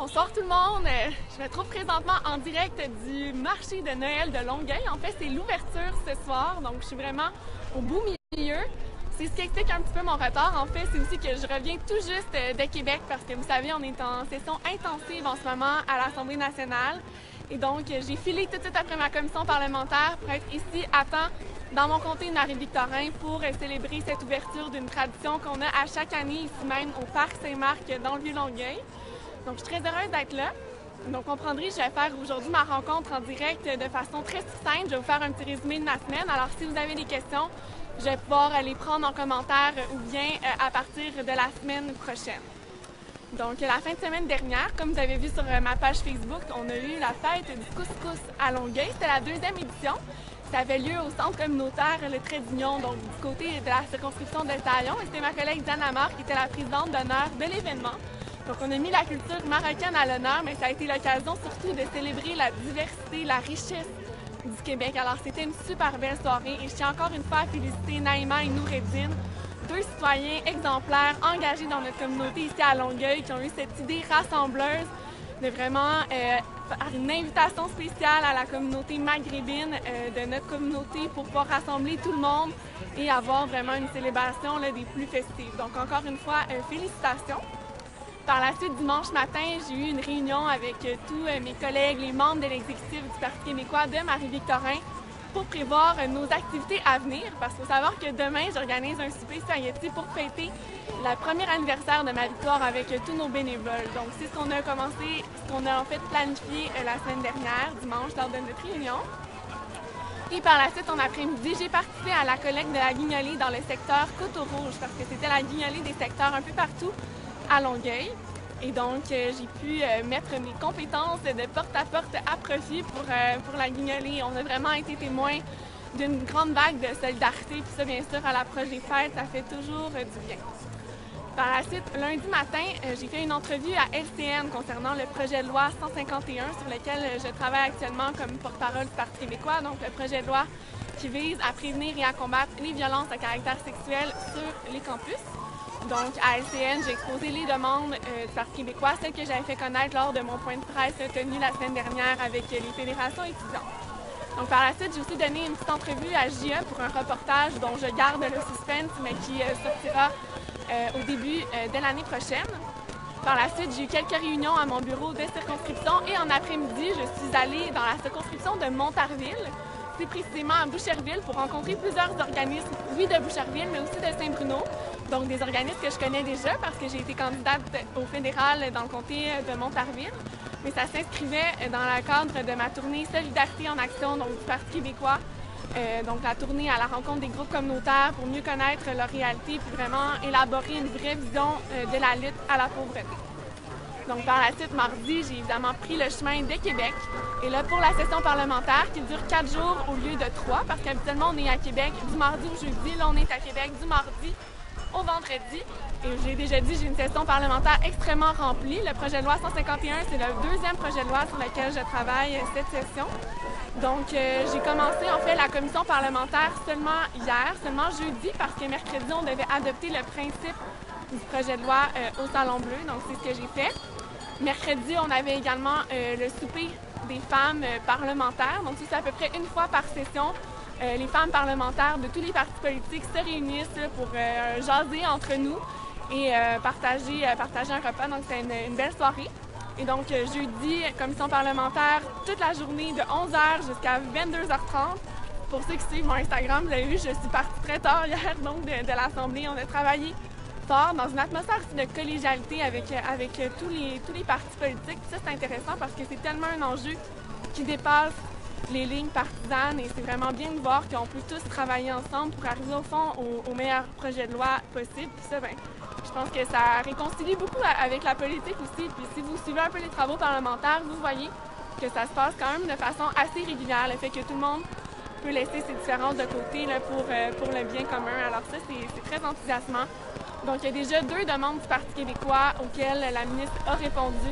Bonsoir tout le monde! Je me trouve présentement en direct du marché de Noël de Longueuil. En fait, c'est l'ouverture ce soir, donc je suis vraiment au beau milieu. C'est ce qui explique un petit peu mon retard. En fait, c'est aussi que je reviens tout juste de Québec parce que vous savez, on est en session intensive en ce moment à l'Assemblée nationale. Et donc, j'ai filé tout de suite après ma commission parlementaire pour être ici à temps dans mon comté de Marie-Victorin pour célébrer cette ouverture d'une tradition qu'on a à chaque année ici même au Parc Saint-Marc dans le Vieux-Longueuil. Donc, je suis très heureuse d'être là. Donc, comprendrez, je vais faire aujourd'hui ma rencontre en direct de façon très succincte. Je vais vous faire un petit résumé de ma semaine. Alors, si vous avez des questions, je vais pouvoir les prendre en commentaire ou bien à partir de la semaine prochaine. Donc, la fin de semaine dernière, comme vous avez vu sur ma page Facebook, on a eu la fête du couscous à Longueuil. C'était la 2e édition. Ça avait lieu au centre communautaire Le Trait d'Union, donc du côté de la circonscription de Taillon. Et c'était ma collègue Diane Amar qui était la présidente d'honneur de l'événement. Donc, on a mis la culture marocaine à l'honneur, mais ça a été l'occasion surtout de célébrer la diversité, la richesse du Québec. Alors, c'était une super belle soirée et je tiens encore une fois à féliciter Naïma et Noureddine, 2 citoyens exemplaires engagés dans notre communauté ici à Longueuil qui ont eu cette idée rassembleuse de vraiment faire une invitation spéciale à la communauté maghrébine de notre communauté pour pouvoir rassembler tout le monde et avoir vraiment une célébration là, des plus festives. Donc, encore une fois, félicitations. Par la suite, dimanche matin, j'ai eu une réunion avec tous mes collègues, les membres de l'exécutif du Parti québécois de Marie-Victorin pour prévoir nos activités à venir. Parce qu'il faut savoir que demain, j'organise un souper spaghetti pour fêter le premier anniversaire de ma victoire avec tous nos bénévoles. Donc, c'est ce qu'on a commencé, ce qu'on a en fait planifié la semaine dernière, dimanche, lors de notre réunion. Et par la suite, en après-midi, j'ai participé à la collecte de la guignolée dans le secteur Coteau-Rouge parce que c'était la guignolée des secteurs un peu partout à Longueuil. Et donc, j'ai pu mettre mes compétences de porte-à-porte à profit pour la guignolée. On a vraiment été témoins d'une grande vague de solidarité. Puis ça, bien sûr, à l'approche des fêtes, ça fait toujours du bien. Par la suite, lundi matin, j'ai fait une entrevue à LCN concernant le projet de loi 151 sur lequel je travaille actuellement comme porte-parole du Parti québécois. Donc, le projet de loi qui vise à prévenir et à combattre les violences à caractère sexuel sur les campus. Donc, à LCN, j'ai exposé les demandes du Parti québécois, celles que j'avais fait connaître lors de mon point de presse tenu la semaine dernière avec les fédérations étudiantes. Donc, par la suite, j'ai aussi donné une petite entrevue à JE pour un reportage dont je garde le suspense, mais qui sortira au début de l'année prochaine. Par la suite, j'ai eu quelques réunions à mon bureau de circonscription et en après-midi, je suis allée dans la circonscription de Montarville, plus précisément à Boucherville, pour rencontrer plusieurs organismes, oui, de Boucherville, mais aussi de Saint-Bruno. Donc, des organismes que je connais déjà parce que j'ai été candidate au fédéral dans le comté de Montarville. Mais ça s'inscrivait dans le cadre de ma tournée Solidarité en action, donc du Parti québécois. Donc, la tournée à la rencontre des groupes communautaires pour mieux connaître leur réalité puis vraiment élaborer une vraie vision de la lutte à la pauvreté. Donc, par la suite, mardi, j'ai évidemment pris le chemin de Québec. Et là, pour la session parlementaire qui dure 4 jours au lieu de 3, parce qu'habituellement, on est à Québec du mardi au jeudi. Là, on est à Québec du mardi au vendredi. Et j'ai déjà dit, j'ai une session parlementaire extrêmement remplie. Le projet de loi 151, c'est le 2e projet de loi sur lequel je travaille cette session. Donc, j'ai commencé en fait la commission parlementaire seulement hier, seulement jeudi, parce que mercredi, on devait adopter le principe du projet de loi au Salon Bleu. Donc, c'est ce que j'ai fait. Mercredi, on avait également le souper des femmes parlementaires. Donc, c'est à peu près une fois par session. Les femmes parlementaires de tous les partis politiques se réunissent pour jaser entre nous et partager un repas. Donc, c'est une belle soirée. Et donc, jeudi, commission parlementaire, toute la journée de 11h jusqu'à 22h30. Pour ceux qui suivent mon Instagram, vous avez vu, je suis partie très tard hier donc de l'Assemblée. On a travaillé fort dans une atmosphère aussi de collégialité avec tous les partis politiques. Ça, c'est intéressant parce que c'est tellement un enjeu qui dépasse les lignes partisanes et c'est vraiment bien de voir qu'on peut tous travailler ensemble pour arriver au fond au meilleur projet de loi possible. Puis ça, je pense que ça réconcilie beaucoup avec la politique aussi. Puis si vous suivez un peu les travaux parlementaires, vous voyez que ça se passe quand même de façon assez régulière, le fait que tout le monde peut laisser ses différences de côté là, pour le bien commun. Alors ça, c'est très enthousiasmant. Donc, il y a déjà 2 demandes du Parti québécois auxquelles la ministre a répondu.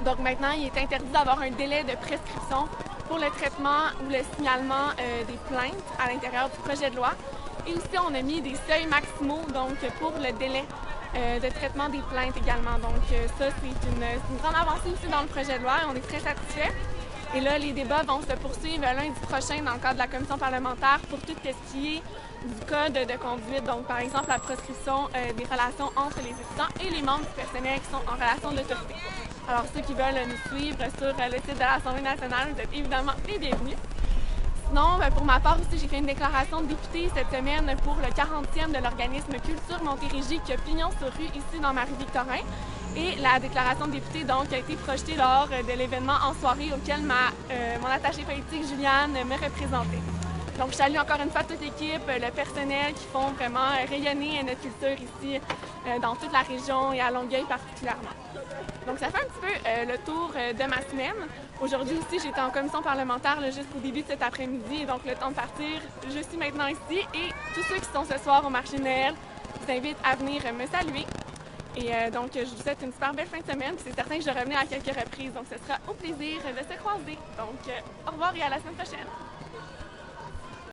Donc maintenant, il est interdit d'avoir un délai de prescription pour le traitement ou le signalement des plaintes à l'intérieur du projet de loi. Et aussi, on a mis des seuils maximaux donc pour le délai de traitement des plaintes également. Donc ça, c'est une grande avancée aussi dans le projet de loi et on est très satisfaits. Et là, les débats vont se poursuivre lundi prochain dans le cadre de la commission parlementaire pour tout ce qui est du code de conduite. Donc, par exemple, la proscription des relations entre les étudiants et les membres du personnel qui sont en relation d'autorité. Alors, ceux qui veulent nous suivre sur le site de l'Assemblée nationale, vous êtes évidemment les bienvenus. Sinon, pour ma part aussi, j'ai fait une déclaration de député cette semaine pour le 40e de l'organisme Culture Montérégie qui a pignon sur rue ici dans Marie-Victorin. Et la déclaration de député donc, a été projetée lors de l'événement en soirée auquel mon attachée politique Juliane me représentait. Donc, je salue encore une fois toute l'équipe, le personnel qui font vraiment rayonner notre culture ici dans toute la région et à Longueuil particulièrement. Donc, ça fait un petit peu le tour de ma semaine. Aujourd'hui aussi, j'étais en commission parlementaire jusqu'au début de cet après-midi. Donc, le temps de partir, je suis maintenant ici. Et tous ceux qui sont ce soir au marché de Noël, je vous invite à venir me saluer. Et donc, je vous souhaite une super belle fin de semaine. C'est certain que je revenais à quelques reprises. Donc, ce sera au plaisir de se croiser. Donc, au revoir et à la semaine prochaine.